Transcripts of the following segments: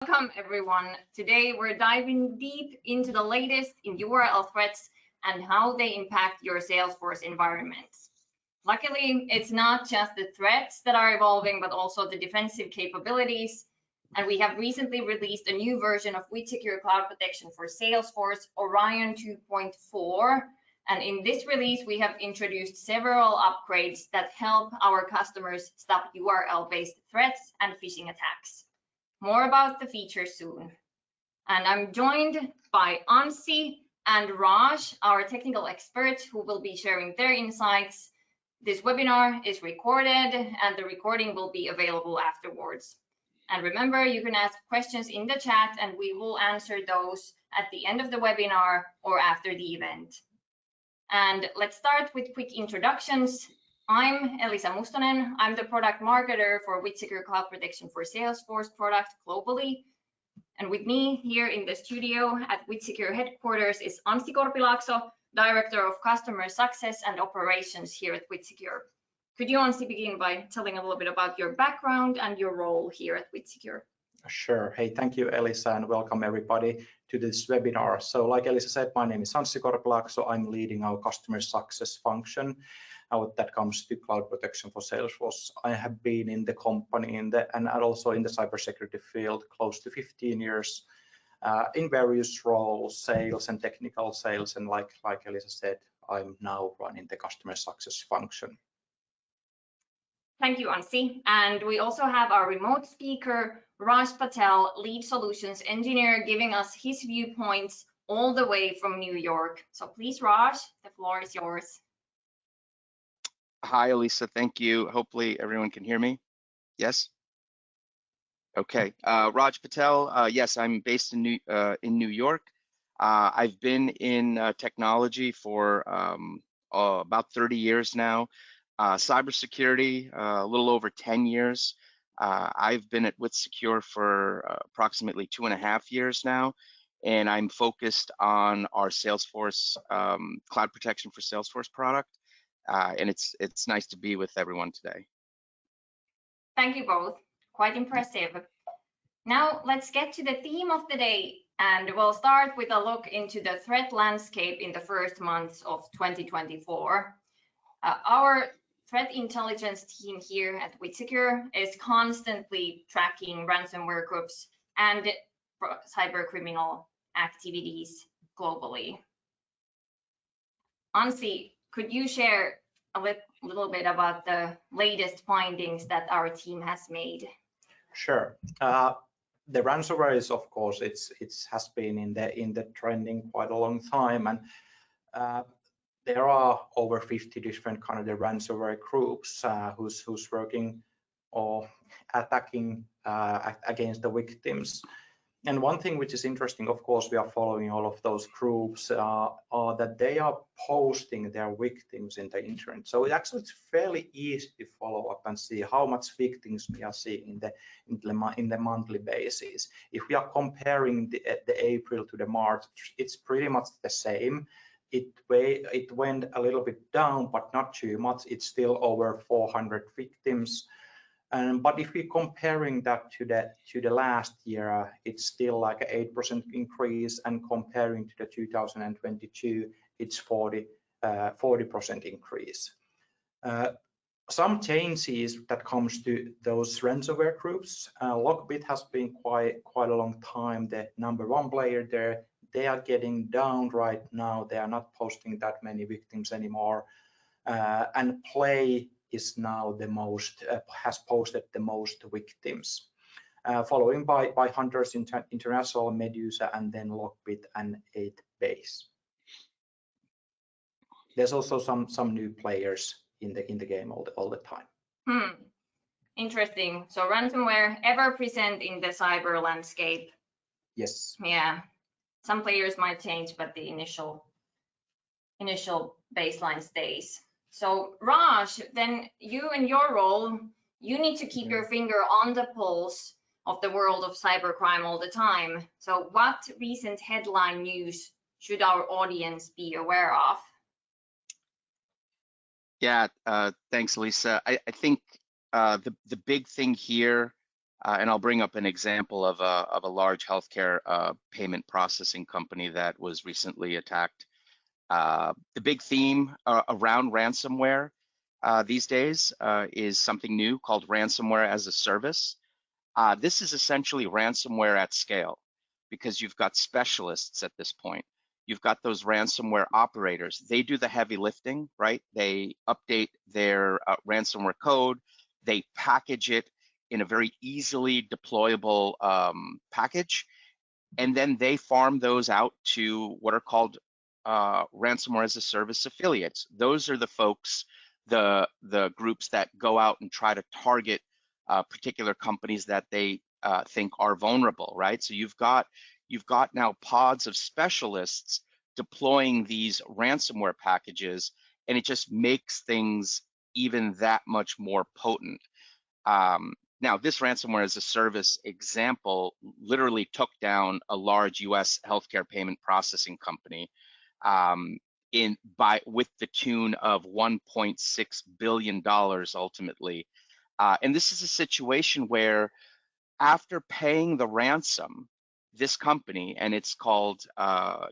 Welcome everyone. Today we're diving deep into the latest in URL threats and how they impact your Salesforce environments. Luckily, it's not just the threats that are evolving, but also the defensive capabilities. And we have recently released a new version of WithSecure Cloud Protection for Salesforce, Orion 2.4. And in this release, we have introduced several upgrades that help our customers stop URL-based threats and phishing attacks. More about the features soon. And I'm joined by Anssi and Raj, our technical experts, who will be sharing their insights. This webinar is recorded and the recording will be available afterwards. And remember, you can ask questions in the chat and we will answer those at the end of the webinar or after the event. And let's start with quick introductions. I'm Elisa Mustonen. I'm the product marketer for WithSecure Cloud Protection for Salesforce product globally. And with me here in the studio at WithSecure headquarters is Anssi Korpilaakso, Director of Customer Success and Operations here at WithSecure. Could you, Anssi, begin by telling a little bit about your background and your role here at WithSecure? Sure. Hey, thank you, Elisa, and welcome everybody to this webinar. So like Elisa said, my name is Anssi Korpilaakso. I'm leading our customer success function that comes to cloud protection for Salesforce. I have been in the company and also in the cybersecurity field close to 15 years in various roles, sales and technical sales. And like Elisa said, I'm now running the customer success function. Thank you, Anssi. And we also have our remote speaker, Raj Patel, lead solutions engineer, giving us his viewpoints all the way from New York. So please, Raj, the floor is yours. Hi, Elisa. Thank you. Hopefully everyone can hear me. Yes? Okay. Raj Patel. Yes, I'm based in New York. I've been in technology for about 30 years now. Cybersecurity, a little over 10 years. I've been at WithSecure for approximately 2.5 years now, and I'm focused on our Salesforce Cloud Protection for Salesforce product. And it's nice to be with everyone today. Thank you both. Quite impressive. Now let's get to the theme of the day, and we'll start with a look into the threat landscape in the first months of 2024. Our threat intelligence team here at WithSecure is constantly tracking ransomware groups and cyber criminal activities globally. Anssi, could you share a little bit about the latest findings that our team has made? Sure. The ransomware is, of course, it has been in the trending quite a long time, and there are over 50 different kind of the ransomware groups who's working or attacking against the victims. And one thing which is interesting, of course, we are following all of those groups are that they are posting their victims in the internet. So it's fairly easy to follow up and see how much victims we are seeing in the monthly basis. If we are comparing the April to the March, it's pretty much the same. It went a little bit down, but not too much. It's still over 400 victims. But if we're comparing that to the last year, it's still like an 8% increase, and comparing to the 2022, it's 40% increase. Some changes that comes to those ransomware groups. Lockbit has been quite a long time the #1 player there. They are getting down right now. They are not posting that many victims anymore, and Play is now the most has posted the most victims, following by Hunters International, Medusa, and then Lockbit and 8base. There's also some new players in the game all the time. Interesting. So ransomware ever present in the cyber landscape? Yes. Yeah. Some players might change, but the initial baseline stays. So Raj, then you in your role, you need to keep your finger on the pulse of the world of cybercrime all the time. So what recent headline news should our audience be aware of? Yeah, thanks, Lisa. I think the big thing here And I'll bring up an example of a large healthcare payment processing company that was recently attacked. The big theme around ransomware these days is something new called ransomware as a service. This is essentially ransomware at scale because you've got specialists at this point. You've got those ransomware operators. They do the heavy lifting, right? They update their ransomware code. They package it in a very easily deployable package. And then they farm those out to what are called ransomware as a service affiliates. Those are the folks, the groups that go out and try to target particular companies that they think are vulnerable, right? So you've got now pods of specialists deploying these ransomware packages, and it just makes things even that much more potent. Now, this ransomware as a service example literally took down a large US healthcare payment processing company with the tune of $1.6 billion ultimately. And this is a situation where after paying the ransom, this company, and it's called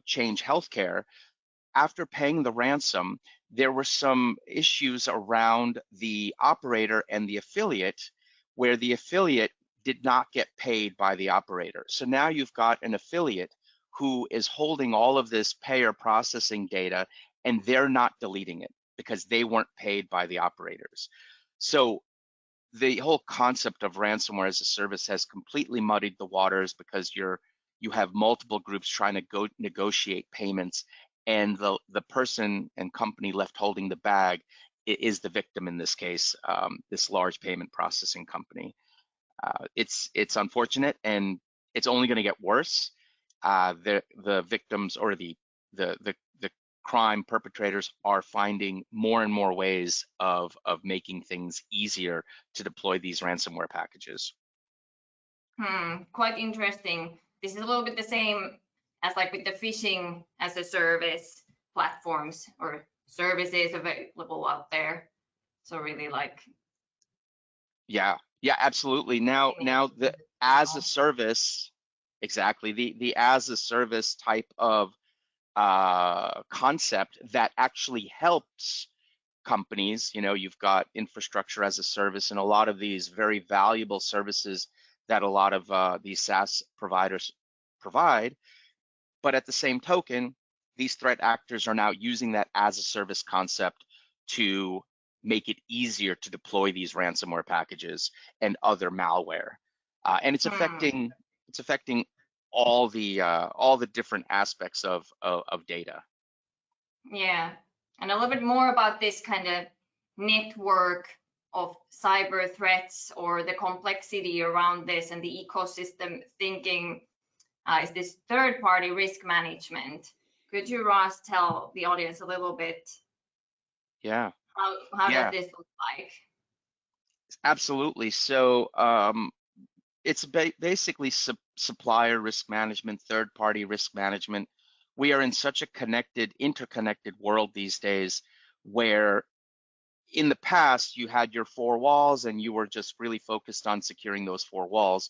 Change Healthcare, after paying the ransom, there were some issues around the operator and the affiliate where the affiliate did not get paid by the operator. So now you've got an affiliate who is holding all of this payer processing data, and they're not deleting it because they weren't paid by the operators. So the whole concept of ransomware as a service has completely muddied the waters because you have multiple groups trying to negotiate payments, and the person and company left holding the bag is the victim in this case, this large payment processing company. It's unfortunate, and it's only going to get worse. The victims or the crime perpetrators are finding more and more ways of making things easier to deploy these ransomware packages. Quite interesting. This is a little bit the same as like with the phishing as a service platforms or services available out there. So really like. Yeah, absolutely. Now the as a service, exactly, the as a service type of concept that actually helps companies. You've got infrastructure as a service and a lot of these very valuable services that a lot of these SaaS providers provide. But at the same token, these threat actors are now using that as a service concept to make it easier to deploy these ransomware packages and other malware. And it's affecting all the different aspects of data. Yeah, and a little bit more about this kind of network of cyber threats or the complexity around this and the ecosystem thinking is this third-party risk management. Could you, Ross, tell the audience a little bit? Yeah. How does this look like? Absolutely. So it's basically supplier risk management, third-party risk management. We are in such a interconnected world these days where in the past you had your four walls and you were just really focused on securing those four walls.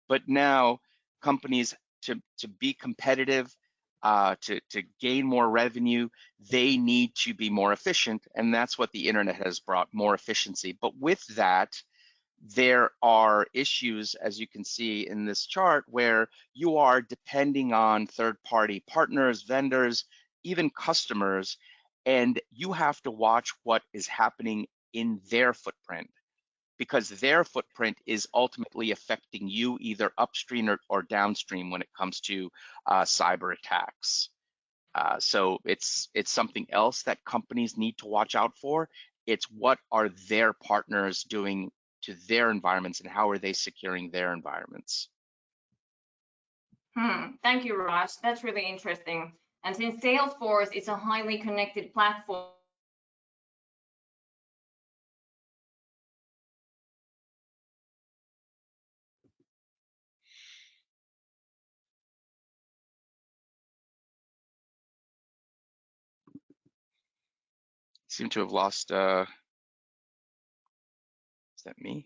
But now companies, to be competitive, to gain more revenue, they need to be more efficient. And that's what the internet has brought, more efficiency. But with that, there are issues, as you can see in this chart, where you are depending on third-party partners, vendors, even customers, and you have to watch what is happening in their footprint, because their footprint is ultimately affecting you either upstream or downstream when it comes to cyber attacks. So it's something else that companies need to watch out for. It's what are their partners doing to their environments and how are they securing their environments. Thank you, Raj. That's really interesting. And since Salesforce is a highly connected platform, Seem to have lost, is that me?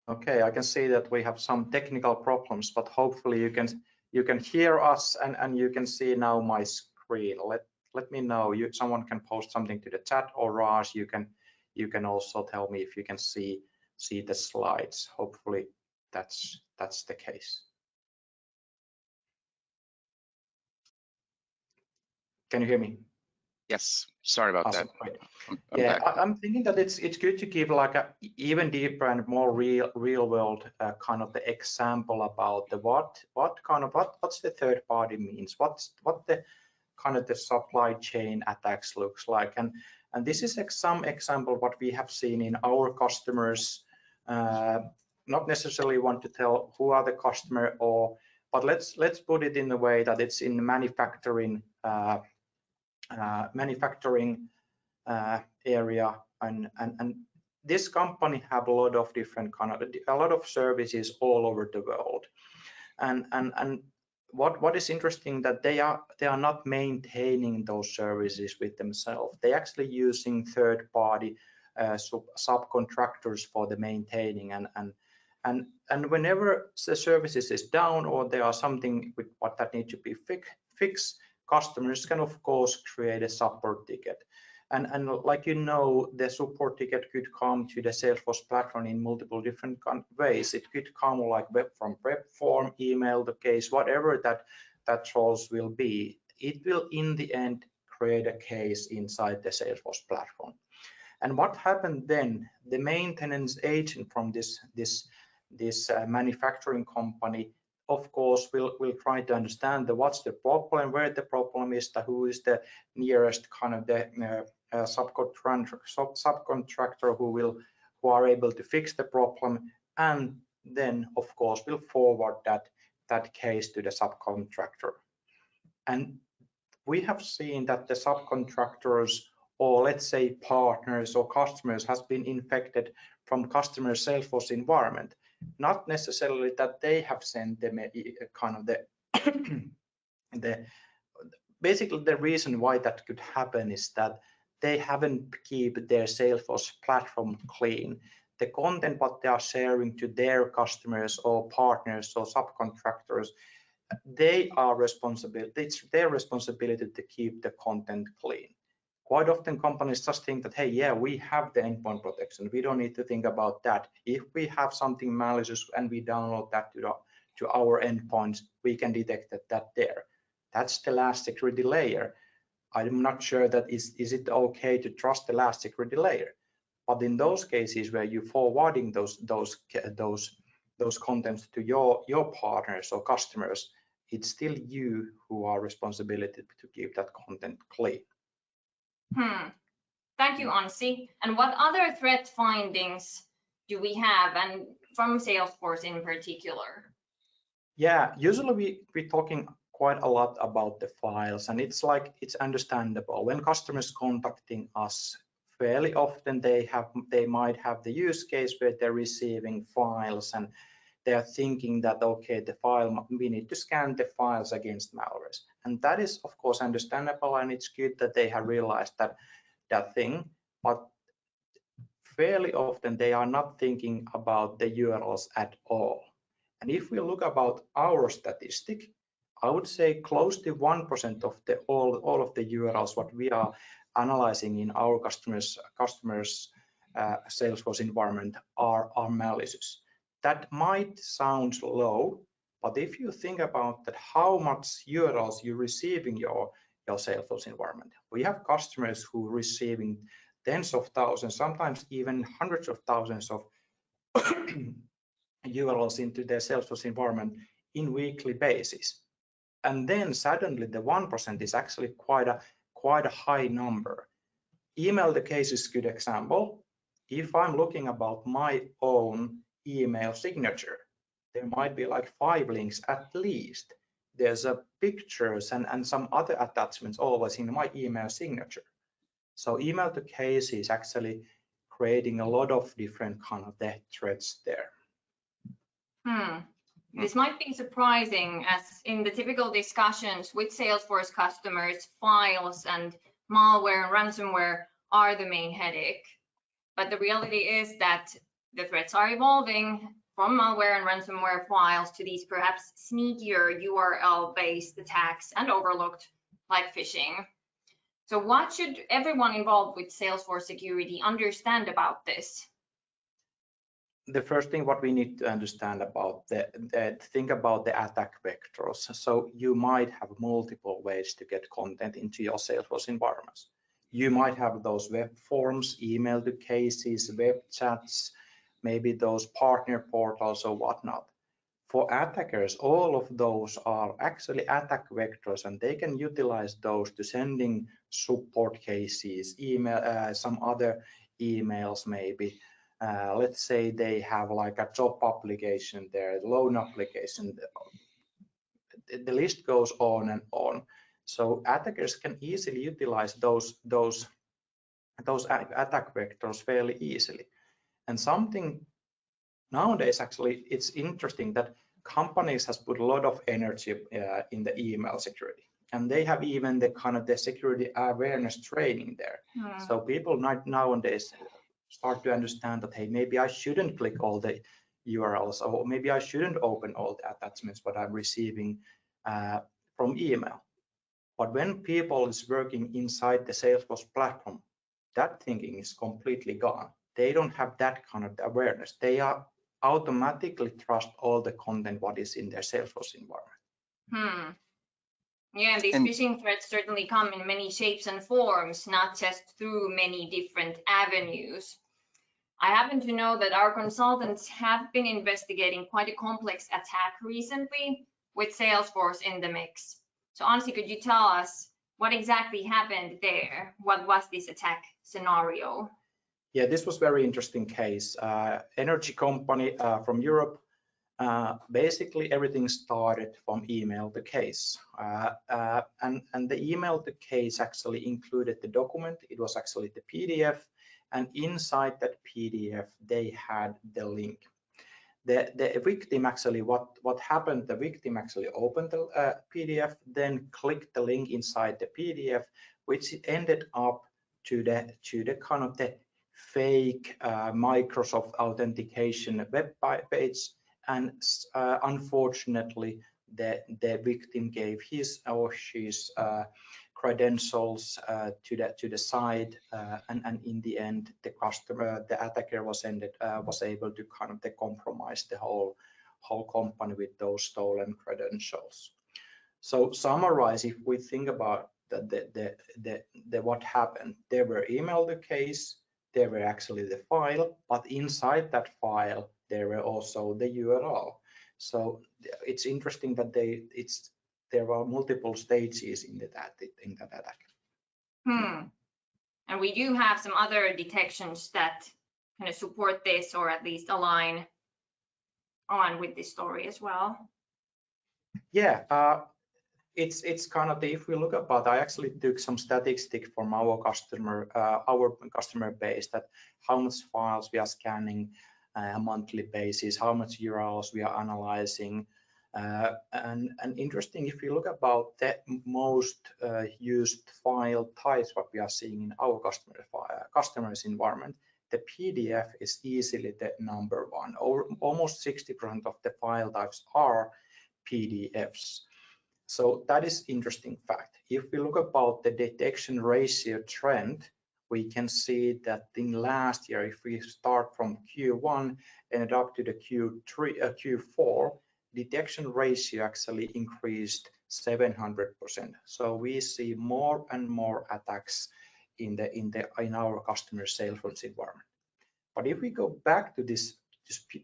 Okay, I can see that we have some technical problems, but hopefully you can hear us and you can see now my screen. Let me know. Someone can post something to the chat, or Raj, you can also tell me if you can see the slides. Hopefully that's the case. Can you hear me? Yes, sorry about Awesome, that. great. I'm Yeah, back. I'm thinking that it's good to give like a even deeper and more real world kind of the example about the what's the third party means, what the kind of the supply chain attacks looks like, and this is some example what we have seen in our customers. Not necessarily want to tell who are the customer, but let's put it in a way that it's in manufacturing area, and this company have a lot of different a lot of services all over the world, and what is interesting that they are not maintaining those services with themselves. They actually using third party subcontractors for the maintaining, and whenever the services is down or there are something with what that need to be fixed, customers can of course create a support ticket. And like the support ticket could come to the Salesforce platform in multiple different ways. It could come like from web form, email, the case, whatever that choice will be. It will in the end create a case inside the Salesforce platform. And what happened then? The maintenance agent from this manufacturing company, of course, will try to understand what's the problem, where the problem is, who is the nearest kind of the subcontractor who are able to fix the problem, and then of course will forward that case to the subcontractor. And we have seen that the subcontractors, or let's say partners or customers, has been infected from customer Salesforce environment. Not necessarily that they have sent them kind of basically the reason why that could happen is that they haven't keep their Salesforce platform clean. The content what they are sharing to their customers or partners or subcontractors, they are responsible. It's their responsibility to keep the content clean. Quite often companies just think that, hey, yeah, we have the endpoint protection. We don't need to think about that. If we have something malicious and we download that to our endpoints, we can detect that there. That's the last security layer. I'm not sure that is it okay to trust the last security layer. But in those cases where you're forwarding those contents to your partners or customers, it's still you who are responsible to keep that content clean. Thank you, Anssi. And what other threat findings do we have, and from Salesforce in particular? Yeah, usually we're talking quite a lot about the files, and it's understandable when customers contacting us. Fairly often they might have the use case where they're receiving files and they are thinking that, okay, we need to scan the files against malwares, and that is of course understandable, and it's good that they have realized that thing. But fairly often they are not thinking about the URLs at all. And if we look about our statistic, I would say close to 1% of all of the URLs what we are analyzing in our customers Salesforce environment are malicious. That might sound low, but if you think about that, how much URLs you receive in your Salesforce environment, we have customers who are receiving tens of thousands, sometimes even hundreds of thousands of URLs into their Salesforce environment in weekly basis. And then suddenly the 1% is actually quite a high number. Email the case is a good example. If I'm looking about my own email signature, there might be like 5 links at least. There's pictures and some other attachments always in my email signature. So email to case is actually creating a lot of different kind of the threats there. This might be surprising, as in the typical discussions with Salesforce customers, files and malware and ransomware are the main headache. But the reality is that The threats are evolving from malware and ransomware files to these perhaps sneakier URL-based attacks and overlooked like phishing. So what should everyone involved with Salesforce security understand about this? The first thing what we need to understand about think about the attack vectors. So you might have multiple ways to get content into your Salesforce environments. You might have those web forms, email to cases, web chats, maybe those partner portals or whatnot. For attackers, all of those are actually attack vectors, and they can utilize those to sending support cases, email, some other emails maybe. Let's say they have like a job application there, loan application. The list goes on and on. So attackers can easily utilize those attack vectors fairly easily. And something nowadays, actually, it's interesting that companies has put a lot of energy in the email security, and they have even the kind of the security awareness training there. So people nowadays start to understand that, hey, maybe I shouldn't click all the URLs, or maybe I shouldn't open all the attachments what I'm receiving from email. But when people is working inside the Salesforce platform, that thinking is completely gone. They don't have that kind of awareness. They are automatically trust all the content what is in their Salesforce environment. Yeah, these phishing threats certainly come in many shapes and forms, not just through many different avenues. I happen to know that our consultants have been investigating quite a complex attack recently with Salesforce in the mix. So Anssi, could you tell us what exactly happened there? What was this attack scenario? Yeah, this was very interesting case. Energy company from Europe. Basically, everything started from email to case, and the email to case actually included the document. It was actually the PDF, and inside that PDF they had the link. The victim actually, what happened? The victim actually opened the PDF, then clicked the link inside the PDF, which ended up to the kind of the fake Microsoft authentication web page, and unfortunately the victim gave his or she's credentials to the site, and in the end the attacker was able to kind of compromise the whole company with those stolen credentials. So summarize, if we think about the what happened, there were email the case, there were actually the file, but inside that file there were also the URL. So it's interesting that there are multiple stages in that attack. And we do have some other detections that kind of support this, or at least align on with this story as well. Yeah, it's kind of if we look about, I actually took some statistics from our customer base, that how much files we are scanning a monthly basis, how much URLs we are analyzing, and interesting, if you look about the most used file types what we are seeing in our customers environment, the PDF is easily the number one. Almost 60% of the file types are PDFs. So that is interesting fact. If we look about the detection ratio trend, we can see that in last year, if we start from Q1 and up to the Q4, detection ratio actually increased 700%. So we see more and more attacks in our customer Salesforce environment. But if we go back to this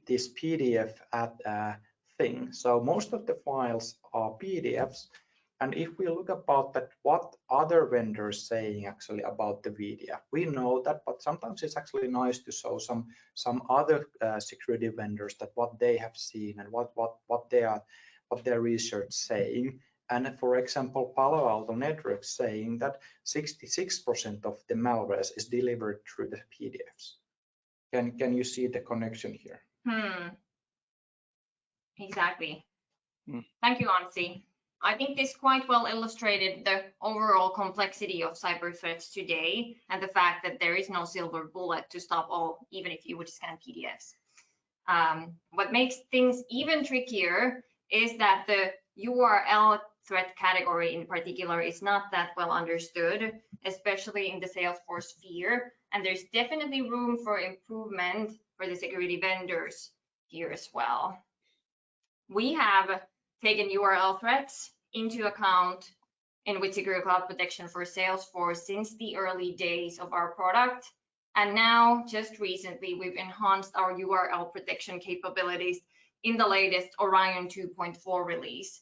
PDF thing, so most of the files are PDFs, and if we look about that, what other vendors saying actually about the PDF, we know that, but sometimes it's actually nice to show some other security vendors that what they have seen and what their research saying. And for example, Palo Alto Networks saying that 66% of the malware is delivered through the PDFs. Can you see the connection here? Exactly. Thank you, Anssi. I think this quite well illustrated the overall complexity of cyber threats today, and the fact that there is no silver bullet to stop all, even if you would scan PDFs. What makes things even trickier is that the URL threat category in particular is not that well understood, especially in the Salesforce sphere. And there's definitely room for improvement for the security vendors here as well. We have taken URL threats into account in WithSecure Cloud Protection for Salesforce since the early days of our product. And now, just recently, we've enhanced our URL protection capabilities in the latest Orion 2.4 release.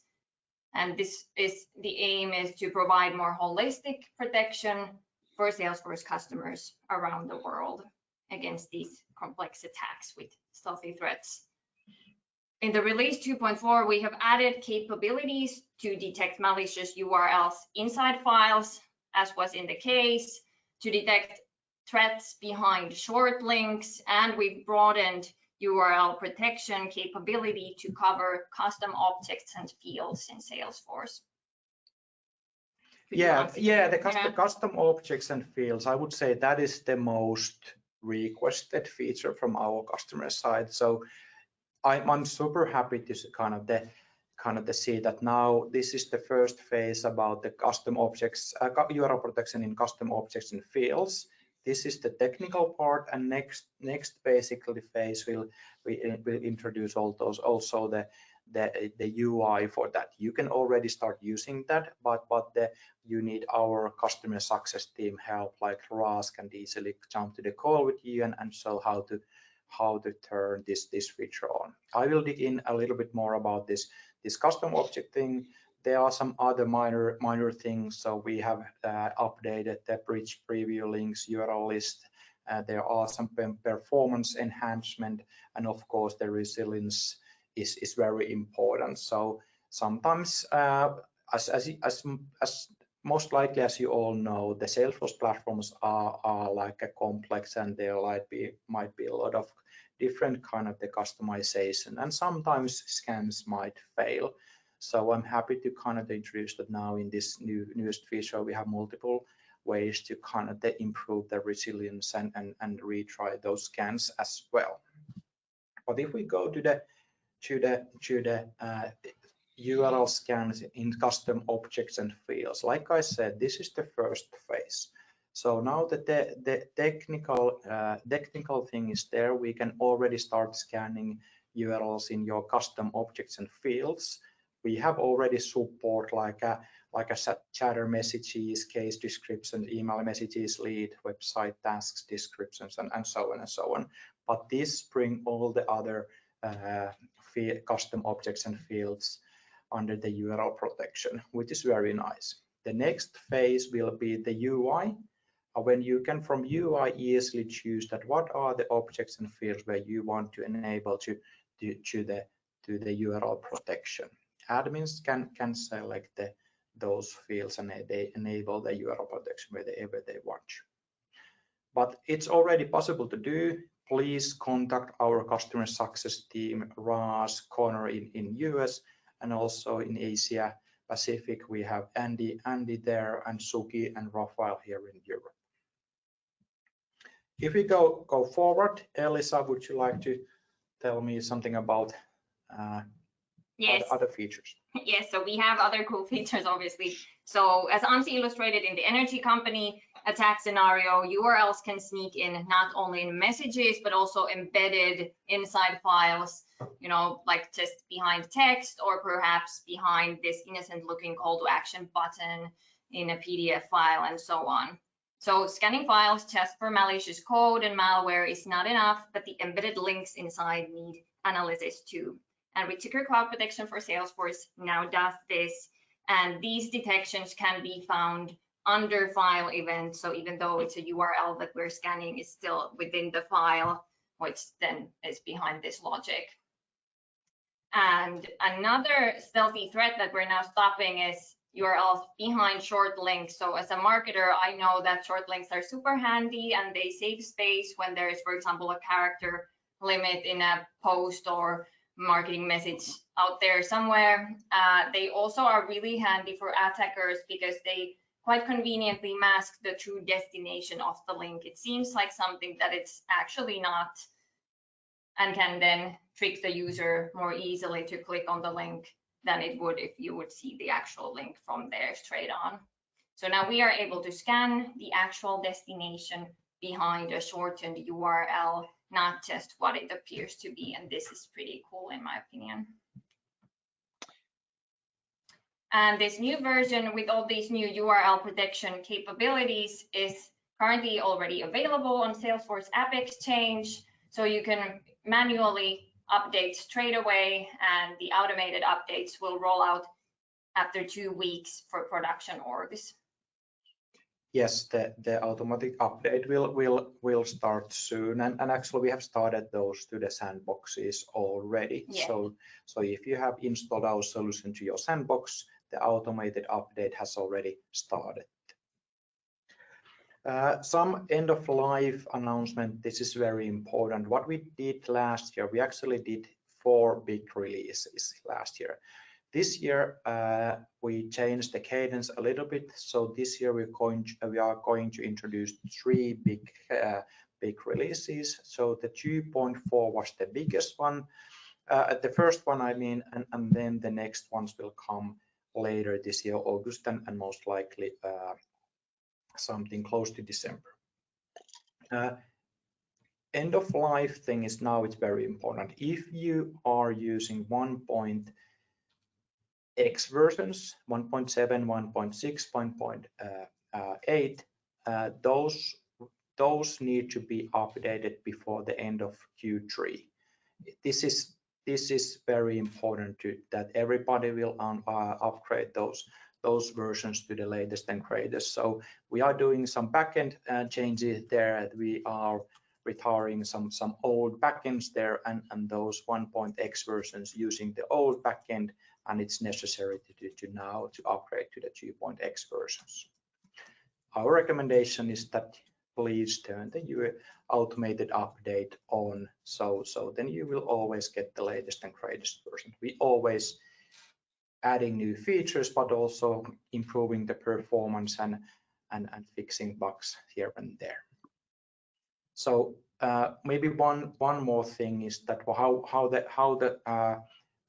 And this is the aim is to provide more holistic protection for Salesforce customers around the world against these complex attacks with stealthy threats. In the release 2.4, we have added capabilities to detect malicious URLs inside files, as was in the case, to detect threats behind short links, and we've broadened URL protection capability to cover custom objects and fields in Salesforce. The custom objects and fields, I would say that is the most requested feature from our customer side. So I'm super happy to kind of see that now this is the first phase about the custom objects, URL protection in custom objects and fields. This is the technical part, and next basically phase will introduce all those, also the UI for that. You can already start using that, but you need our customer success team help, like Raj can easily jump to the call with you and show how to turn this feature on. I will dig in a little bit more about this custom object thing. There are some other minor things. So we have updated the bridge preview links, URL list. There are some performance enhancement, and of course the resilience is very important. So sometimes, as most likely, as you all know, the Salesforce platforms are like a complex, and there might be a lot of different kind of the customization, and sometimes scans might fail. So I'm happy to kind of introduce that now in this newest feature. We have multiple ways to kind of improve the resilience and retry those scans as well. But if we go to the URL scans in custom objects and fields, like I said, this is the first phase. So now that the technical thing is there, we can already start scanning URLs in your custom objects and fields. We have already support like a chatter messages, case description, email messages, lead, website tasks, descriptions, and so on and so on. But this bring all the other custom objects and fields under the URL protection, which is very nice. The next phase will be the UI, when you can from UI easily choose that what are the objects and fields where you want to enable to the URL protection. Admins can select those fields, and they enable the URL protection wherever they want. But it's already possible to do. Please contact our customer success team, Raj, Connor in US, and also in Asia Pacific. We have Andy there, and Suki and Rafael here in Europe. If we go forward, Elisa, would you like to tell me something about yes. other features? Yes, so we have other cool features, obviously. So as Anssi illustrated in the energy company attack scenario, URLs can sneak in not only in messages, but also embedded inside files, you know, like just behind text, or perhaps behind this innocent looking call to action button in a PDF file, and so on. So scanning files just for malicious code and malware is not enough, but the embedded links inside need analysis too. And WithSecure Cloud Protection for Salesforce now does this, and these detections can be found under file events. So even though it's a URL that we're scanning, is still within the file, which then is behind this logic. And another stealthy threat that we're now stopping is URLs behind short links. So as a marketer, I know that short links are super handy, and they save space when there is, for example, a character limit in a post or marketing message out there somewhere. They also are really handy for attackers because they quite conveniently mask the true destination of the link. It seems like something that it's actually not and can then trick the user more easily to click on the link than it would if you would see the actual link from there straight on. So now we are able to scan the actual destination behind a shortened URL, not just what it appears to be. And this is pretty cool in my opinion. And this new version with all these new URL protection capabilities is currently already available on Salesforce App Exchange. So you can manually update straight away, and the automated updates will roll out after 2 weeks for production orgs. Yes, the automatic update will start soon, and actually we have started those to the sandboxes already. Yeah. So if you have installed our solution to your sandbox, the automated update has already started. Some end of life announcement. This is very important. What we did last year, we actually did 4 big releases last year. This year we changed the cadence a little bit. So this year we are going to introduce 3 big releases. So the 2.4 was the biggest one, the first one I mean, and then the next ones will come later this year, August, and most likely something close to December. End of life thing is now it's very important. If you are using 1.x versions, 1.7, 1.6, 1.8, those need to be updated before the end of Q3. This is very important that everybody will upgrade those versions to the latest and greatest. So we are doing some backend changes there. We are retiring some old backends there, and those 1.x versions using the old backend, and it's necessary to now upgrade to the 2.x versions. Our recommendation is that please turn the automated update on, so then you will always get the latest and greatest version. We always adding new features, but also improving the performance and fixing bugs here and there. So maybe one more thing is that how the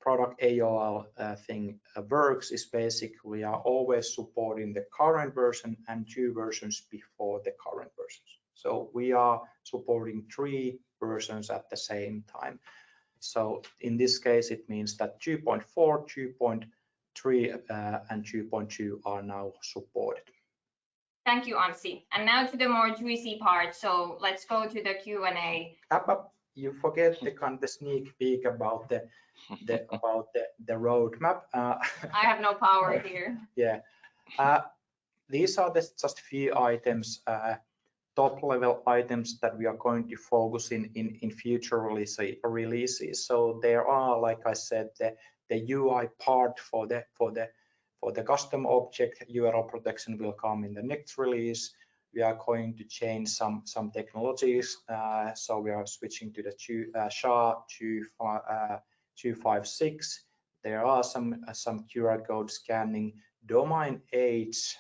product AOL thing works is basically we are always supporting the current version and 2 versions before the current versions. So we are supporting 3 versions at the same time. So in this case, it means that 2.4, 2.3, and 2.2 are now supported. Thank you, Anssi. And now to the more juicy part. So let's go to the Q&A. You forget the sneak peek about the roadmap. I have no power here. Yeah, these are just few items, top level items that we are going to focus in future releases. So there are, like I said, the UI part for the custom object URL protection will come in the next release. We are going to change some technologies, so we are switching to the SHA-256. There are some QR code scanning. Domain age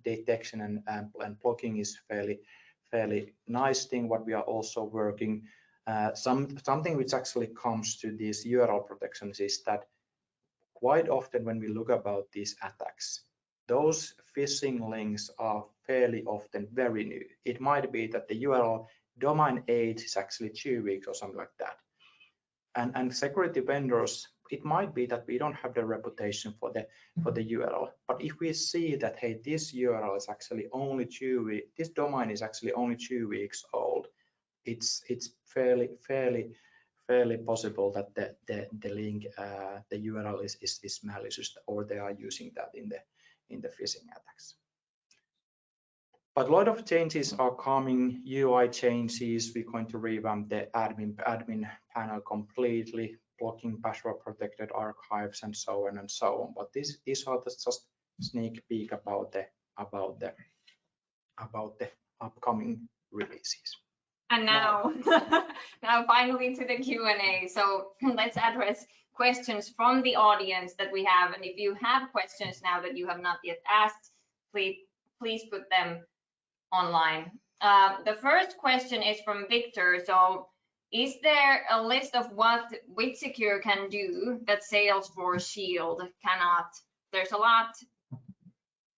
detection and blocking is fairly nice thing. What we are also working, something which actually comes to these URL protections is that quite often when we look about these attacks, those phishing links are fairly often very new. It might be that the URL domain age is actually 2 weeks or something like that. And security vendors, it might be that we don't have the reputation for the URL. But if we see that, hey, this URL is actually only 2 weeks, this domain is actually only 2 weeks old, it's fairly possible that the link, the URL is malicious, or they are using that in the phishing attacks. But a lot of changes are coming, UI changes. We're going to revamp the admin panel completely, blocking password protected archives and so on and so on. But these are just sneak peek about the upcoming releases. And now finally to the Q&A. So let's address questions from the audience that we have. And if you have questions now that you have not yet asked, please put them online. The first question is from Victor. So is there a list of what WithSecure can do that Salesforce Shield cannot? There's a lot.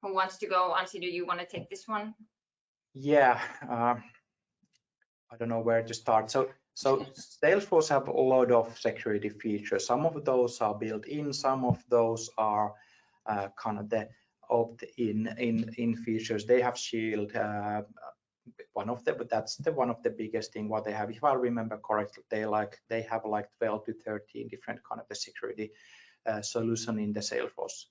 Who wants to go? Anssi, do you want to take this one? Yeah, I don't know where to start. So Salesforce have a lot of security features. Some of those are built in, some of those are kind of the opt-in features. They have Shield. That's one of the biggest thing what they have. If I remember correctly, they have like 12 to 13 different kind of the security solution in the Salesforce.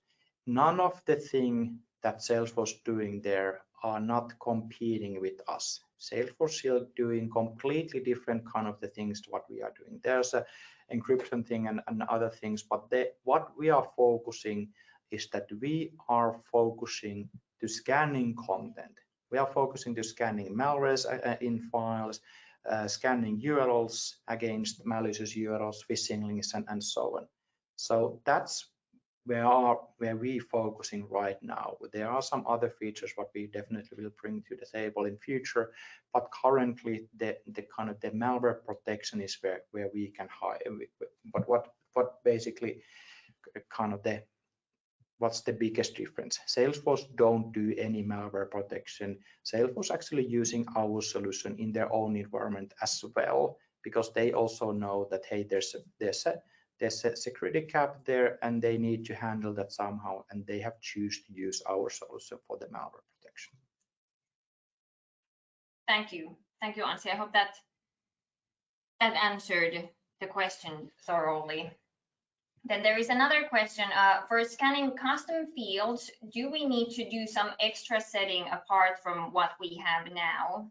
None of the thing that Salesforce doing there are not competing with us. Salesforce is doing completely different kind of the things to what we are doing. There's a encryption thing and other things, but what we are focusing is that we are focusing to scanning content. We are focusing to scanning malwares in files, scanning URLs against malicious URLs, phishing links, and so on. So that's where we focusing right now. There are some other features what we definitely will bring to the table in future, but currently the kind of the malware protection is where we can hire. But what basically kind of what's the biggest difference? Salesforce don't do any malware protection. Salesforce actually using our solution in their own environment as well, because they also know that, hey, there's a security gap there and they need to handle that somehow, and they have choose to use our solution for the malware protection. Thank you, Anssi. I hope that answered the question thoroughly. Then there is another question. For scanning custom fields, do we need to do some extra setting apart from what we have now?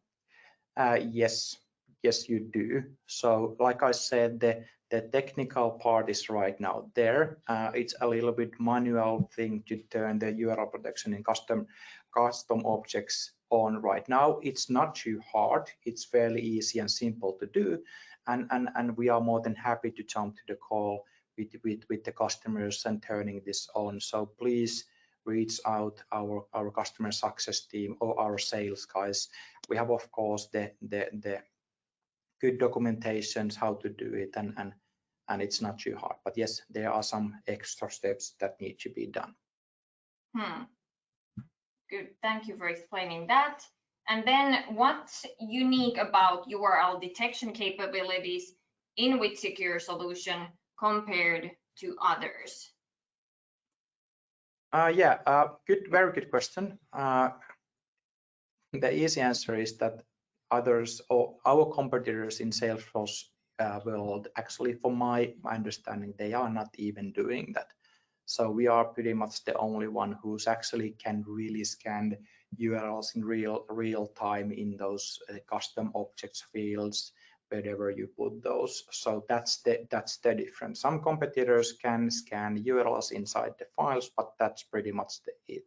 Yes, you do. So like I said, the technical part is right now there. It's a little bit manual thing to turn the URL protection in custom objects on right now. It's not too hard. It's fairly easy and simple to do. And we are more than happy to jump to the call with the customers and turning this on. So please reach out our customer success team or our sales guys. We have, of course, the good documentations how to do it, and it's not too hard. But yes, there are some extra steps that need to be done. Good, thank you for explaining that. And then what's unique about URL detection capabilities in WithSecure solution compared to others? Very good question. The easy answer is that others or our competitors in Salesforce world, actually, from my understanding, they are not even doing that. So we are pretty much the only one who's actually can really scan URLs in real time in those custom objects fields, wherever you put those. So that's the difference. Some competitors can scan URLs inside the files, but that's pretty much it.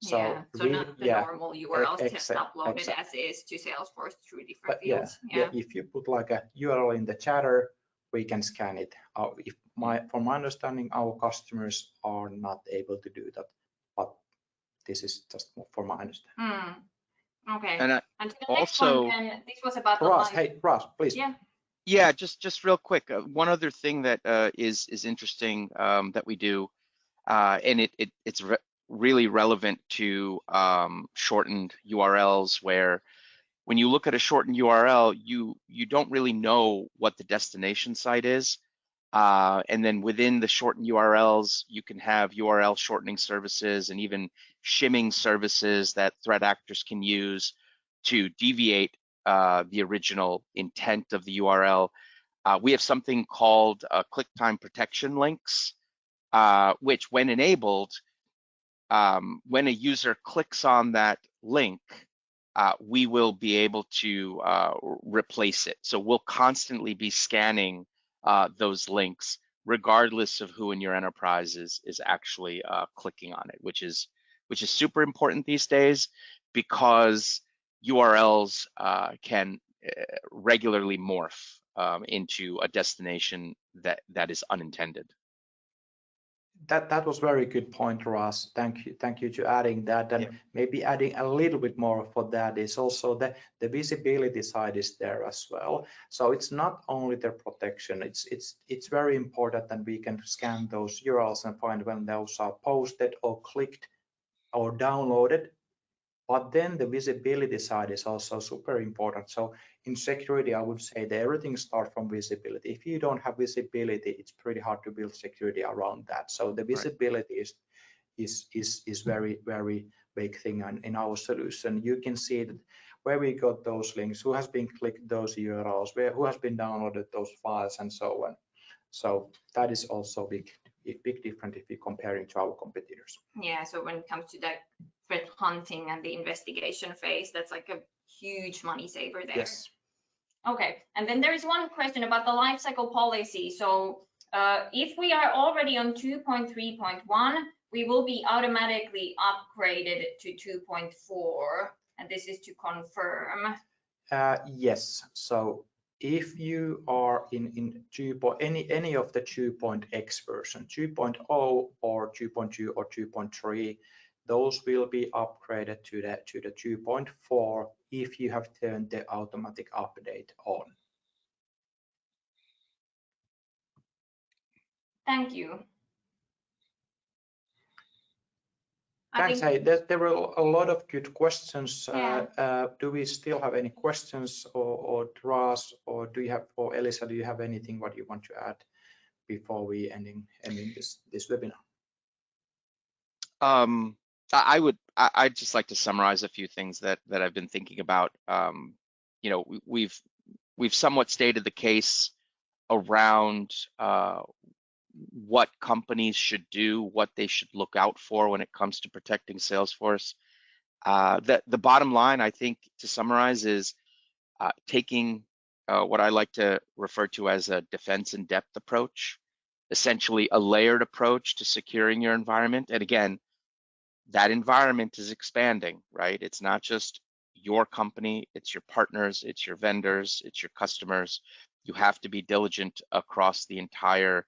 So not the normal URLs just uploaded as is to Salesforce through different fields. If you put like a URL in the chatter, we can scan it. From my understanding, our customers are not able to do that, but this is just for my understanding. Okay. And the also, next one, this was about Raj, hey, Raj, please. Yeah, just real quick. One other thing that is interesting that we do, and it's really relevant to shortened URLs, where when you look at a shortened URL, you don't really know what the destination site is. And then within the shortened URLs, you can have URL shortening services and even shimming services that threat actors can use to deviate the original intent of the URL. We have something called click time protection links, which when enabled, when a user clicks on that link, we will be able to replace it. So we'll constantly be scanning those links, regardless of who in your enterprise is actually clicking on it, which is super important these days, because URLs can regularly morph into a destination that is unintended. That was very good point, Ross. Thank you to adding that, and maybe adding a little bit more for that is also the visibility side is there as well. So it's not only the protection. It's very important that we can scan those URLs and find when those are posted or clicked or downloaded. But then the visibility side is also super important. So in security, I would say that everything starts from visibility. If you don't have visibility, it's pretty hard to build security around that. So the visibility is very, very big thing in our solution. You can see that where we got those links, who has been clicked those URLs, who has been downloaded those files, and so on. So that is also big difference if you're comparing to our competitors. Yeah, so when it comes to that threat hunting and the investigation phase, that's like a huge money saver there. Yes. Okay, and then there is one question about the lifecycle policy. So if we are already on 2.3.1, we will be automatically upgraded to 2.4, and this is to confirm. Yes. So if you are in any of the 2.x version, 2.0 or 2.2 or 2.3, those will be upgraded to the 2.4 if you have turned the automatic update on. Thank you. Thanks. Hey, there were a lot of good questions. Yeah. Do we still have any questions, or Raj, or do you have, or Elisa, do you have anything what you want to add before we ending this webinar? I'd just like to summarize a few things that I've been thinking about. You know, we've somewhat stated the case around what companies should do, what they should look out for when it comes to protecting Salesforce. The bottom line, I think, to summarize, is taking what I like to refer to as a defense in depth approach, essentially a layered approach to securing your environment. And again, that environment is expanding, right? It's not just your company, it's your partners, it's your vendors, it's your customers. You have to be diligent across the entire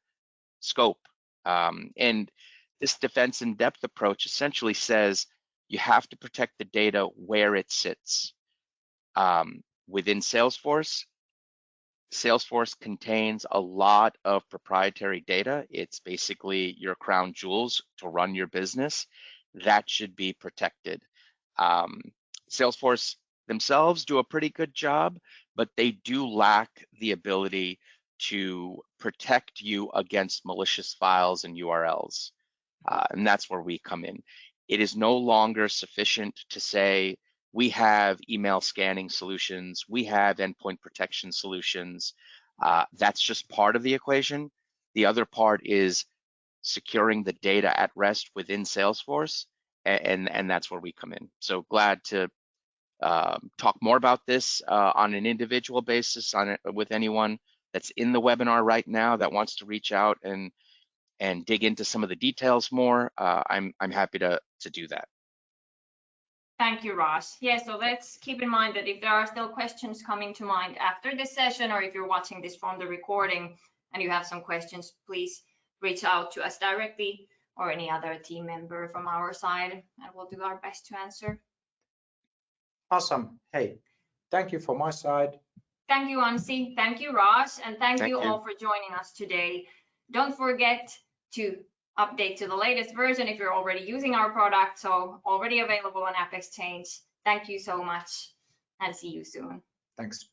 scope. And this defense in depth approach essentially says you have to protect the data where it sits. Within Salesforce, Salesforce contains a lot of proprietary data. It's basically your crown jewels to run your business. That should be protected. Salesforce themselves do a pretty good job, but they do lack the ability to protect you against malicious files and URLs. And that's where we come in. It is no longer sufficient to say, we have email scanning solutions, we have endpoint protection solutions. That's just part of the equation. The other part is securing the data at rest within Salesforce, and that's where we come in. So glad to talk more about this on an individual basis with anyone that's in the webinar right now that wants to reach out and dig into some of the details more. I'm happy to do that. Thank you, Raj. Yeah, so let's keep in mind that if there are still questions coming to mind after this session, or if you're watching this from the recording and you have some questions, please reach out to us directly or any other team member from our side, and we'll do our best to answer. Awesome. Hey, thank you from my side. Thank you, Anssi. Thank you, Raj. And thank you all for joining us today. Don't forget to update to the latest version if you're already using our product, so already available on App Exchange. Thank you so much, and see you soon. Thanks.